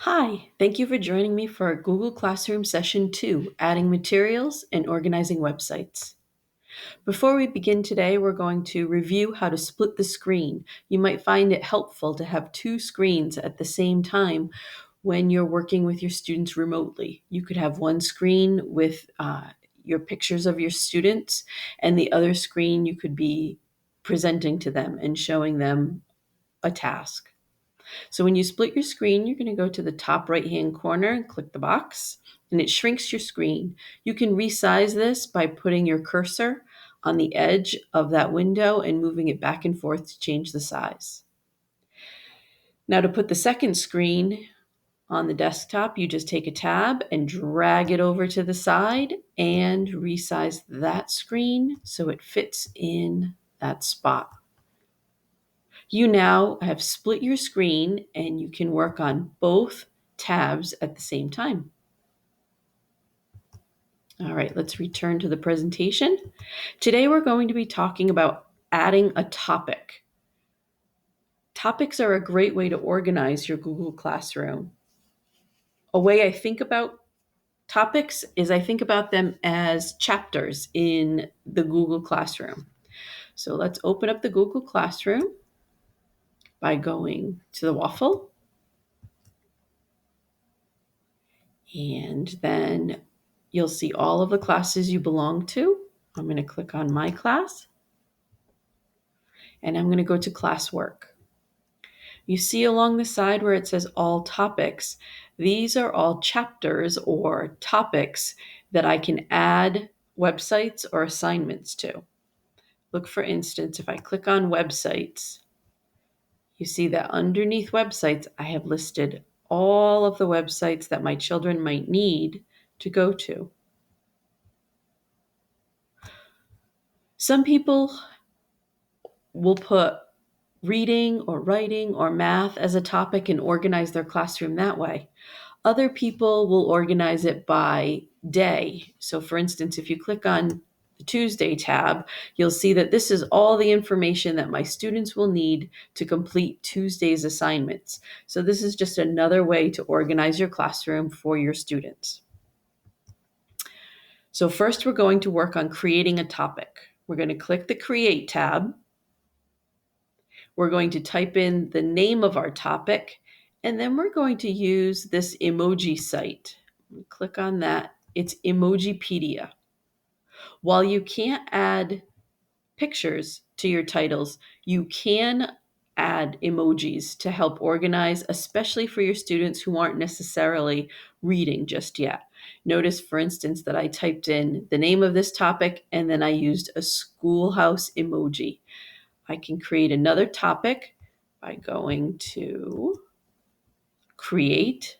Hi, thank you for joining me for Google Classroom Session 2, Adding Materials and Organizing Websites. Before we begin today, we're going to review how to split the screen. You might find it helpful to have two screens at the same time when you're working with your students remotely. You could have one screen with your pictures of your students, and the other screen you could be presenting to them and showing them a task. So when you split your screen, you're going to go to the top right-hand corner and click the box, and it shrinks your screen. You can resize this by putting your cursor on the edge of that window and moving it back and forth to change the size. Now to put the second screen on the desktop, you just take a tab and drag it over to the side and resize that screen so it fits in that spot. You now have split your screen and you can work on both tabs at the same time. All right, let's return to the presentation. Today we're going to be talking about adding a topic. Topics are a great way to organize your Google Classroom. A way I think about topics is I think about them as chapters in the Google Classroom. So let's open up the Google Classroom by going to the waffle. And then you'll see all of the classes you belong to. I'm going to click on my class and I'm going to go to classwork. You see along the side where it says all topics, these are all chapters or topics that I can add websites or assignments to. Look, for instance, if I click on websites, you see that underneath websites, I have listed all of the websites that my children might need to go to. Some people will put reading or writing or math as a topic and organize their classroom that way. Other people will organize it by day. So for instance, if you click on the Tuesday tab, you'll see that this is all the information that my students will need to complete Tuesday's assignments. So this is just another way to organize your classroom for your students. So first we're going to work on creating a topic. We're going to click the Create tab. We're going to type in the name of our topic, and then we're going to use this emoji site. Click on that. It's Emojipedia. While you can't add pictures to your titles, you can add emojis to help organize, especially for your students who aren't necessarily reading just yet. Notice, for instance, that I typed in the name of this topic and then I used a schoolhouse emoji. I can create another topic by going to Create.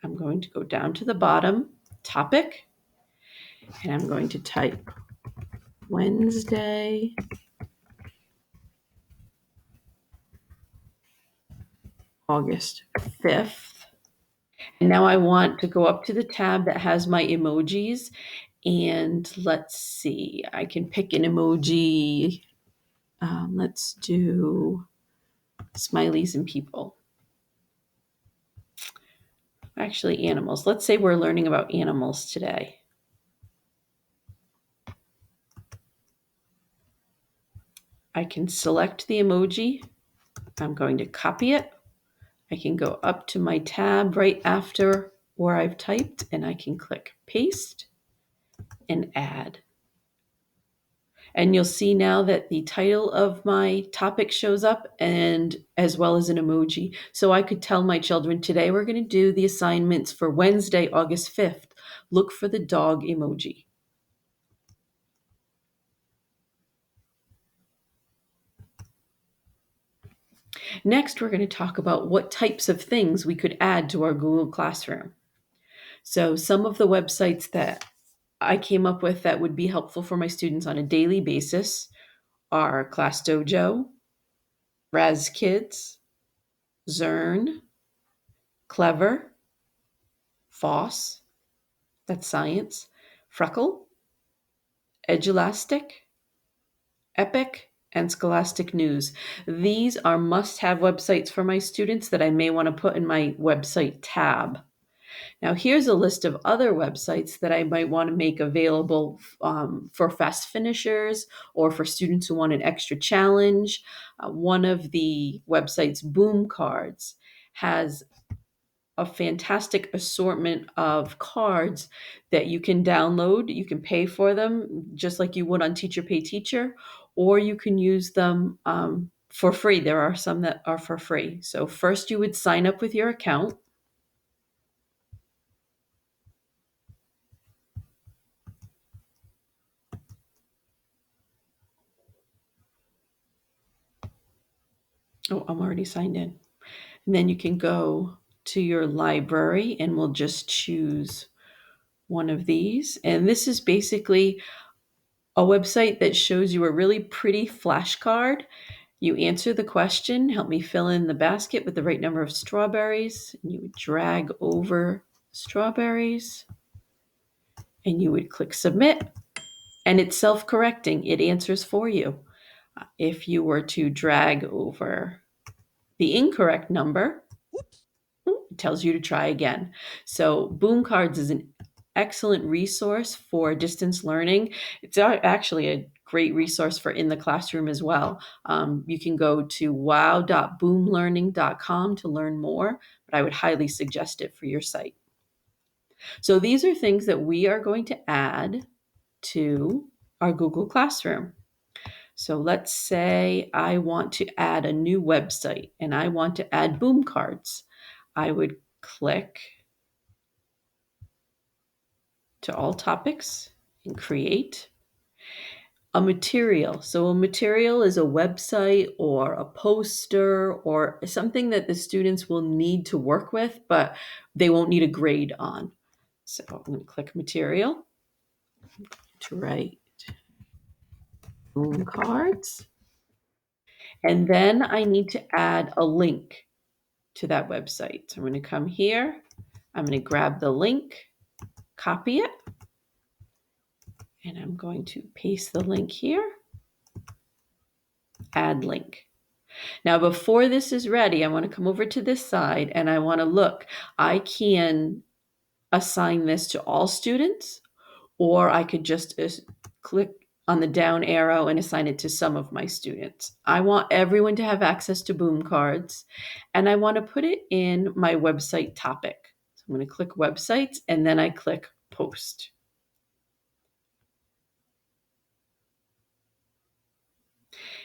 I'm going to go down to the bottom, Topic, and I'm going to type Wednesday, August 5th. And now I want to go up to the tab that has my emojis, and let's see, I can pick an emoji. Let's do smileys and people. Actually, animals. Let's say we're learning about animals today. I can select the emoji. I'm going to copy it. I can go up to my tab right after where I've typed, and I can click paste and add. And you'll see now that the title of my topic shows up, and as well as an emoji. So I could tell my children, today we're going to do the assignments for Wednesday, August 5th. Look for the dog emoji. Next, we're going to talk about what types of things we could add to our Google Classroom. So some of the websites that I came up with that would be helpful for my students on a daily basis are ClassDojo, RazKids, Zern, Clever, Foss, that's science, Freckle, Edulastic, Epic, and Scholastic News. These are must-have websites for my students that I may want to put in my website tab. Now, here's a list of other websites that I might want to make available for fast finishers or for students who want an extra challenge. One of the websites, Boom Cards, has a fantastic assortment of cards that you can download. You can pay for them just like you would on Teacher Pay Teacher, or you can use them for free. There are some that are for free. So, first, you would sign up with your account. Oh, I'm already signed in. And then you can go to your library and we'll just choose one of these. And this is basically a website that shows you a really pretty flashcard. You answer the question, help me fill in the basket with the right number of strawberries. And you would drag over strawberries and you would click submit. And it's self correcting, it answers for you. If you were to drag over the incorrect number, it tells you to try again. So Boom Cards is an excellent resource for distance learning. It's actually a great resource for in the classroom as well. You can go to wow.boomlearning.com to learn more, but I would highly suggest it for your site. So these are things that we are going to add to our Google Classroom. So let's say I want to add a new website and I want to add Boom Cards. I would click to all topics and create a material. So a material is a website or a poster or something that the students will need to work with, but they won't need a grade on. So I'm going to click material to write Boom Cards. And then I need to add a link to that website. So I'm going to come here. I'm going to grab the link, copy it, and I'm going to paste the link here. Add link. Now, before this is ready, I want to come over to this side and I want to look. I can assign this to all students, or I could just click on the down arrow and assign it to some of my students. I want everyone to have access to Boom Cards, and I want to put it in my website topic. So I'm going to click websites and then I click post.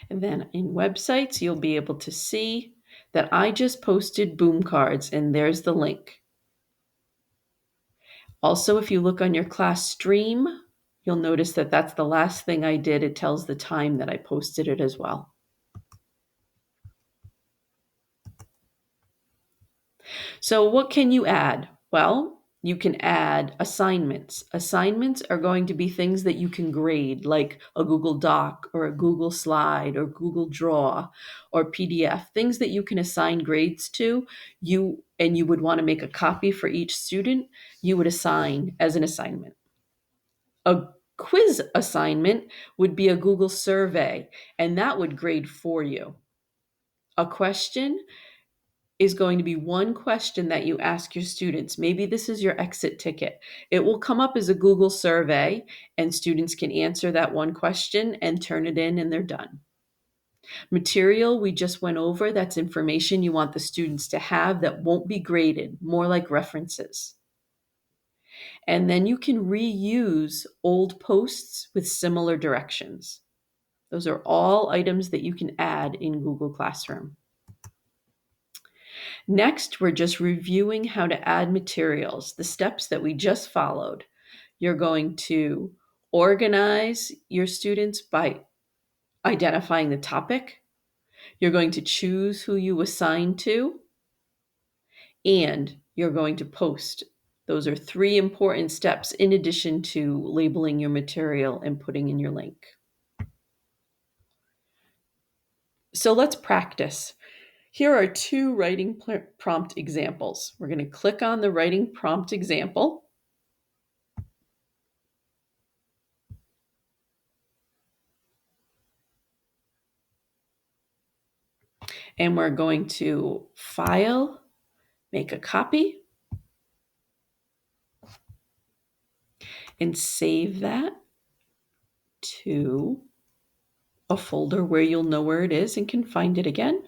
And then in websites, you'll be able to see that I just posted Boom Cards and there's the link. Also, if you look on your class stream, you'll notice that that's the last thing I did. It tells the time that I posted it as well. So what can you add? Well, you can add assignments. Assignments are going to be things that you can grade, like a Google Doc or a Google Slide or Google Draw or PDF, things that you can assign grades to. You would want to make a copy for each student, you would assign as an assignment. A quiz assignment would be a Google survey, and that would grade for you. A question is going to be one question that you ask your students. Maybe this is your exit ticket. It will come up as a Google survey, and students can answer that one question and turn it in, and they're done. Material we just went over, that's information you want the students to have that won't be graded, more like references. And then you can reuse old posts with similar directions. Those are all items that you can add in Google Classroom. Next, we're just reviewing how to add materials, the steps that we just followed. You're going to organize your students by identifying the topic. You're going to choose who you assign to, and you're going to post. Those are three important steps in addition to labeling your material and putting in your link. So let's practice. Here are two writing prompt examples. We're going to click on the writing prompt example. And we're going to File, make a copy, and save that to a folder where you'll know where it is and can find it again.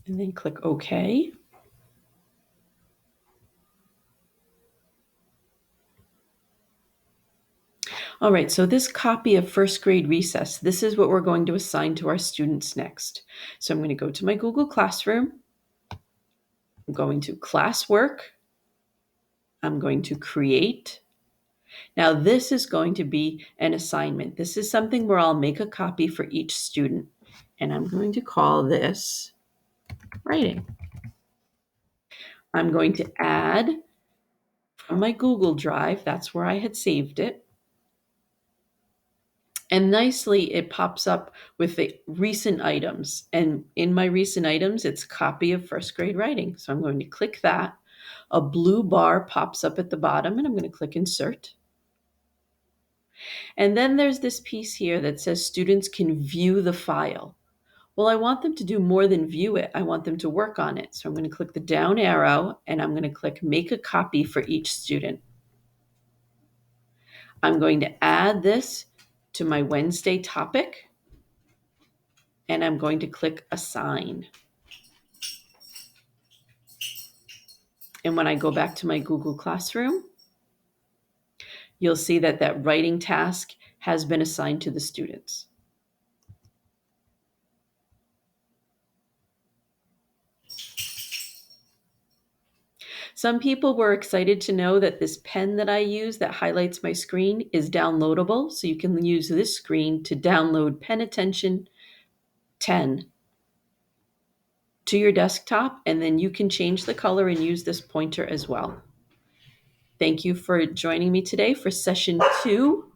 And then click OK. All right, so this copy of First Grade Recess, this is what we're going to assign to our students next. So I'm going to go to my Google Classroom. I'm going to Classwork. I'm going to Create. Now this is going to be an assignment. This is something where I'll make a copy for each student. And I'm going to call this Writing. I'm going to add from my Google Drive, that's where I had saved it. And nicely, it pops up with the recent items. And in my recent items, it's a copy of First Grade Writing. So I'm going to click that. A blue bar pops up at the bottom, and I'm going to click Insert. And then there's this piece here that says students can view the file. Well, I want them to do more than view it. I want them to work on it. So I'm going to click the down arrow, and I'm going to click Make a Copy for each student. I'm going to add this to my Wednesday topic, and I'm going to click Assign. And when I go back to my Google Classroom, you'll see that that writing task has been assigned to the students. Some people were excited to know that this pen that I use that highlights my screen is downloadable. So you can use this screen to download Pen Attention 10 to your desktop, and then you can change the color and use this pointer as well. Thank you for joining me today for session 2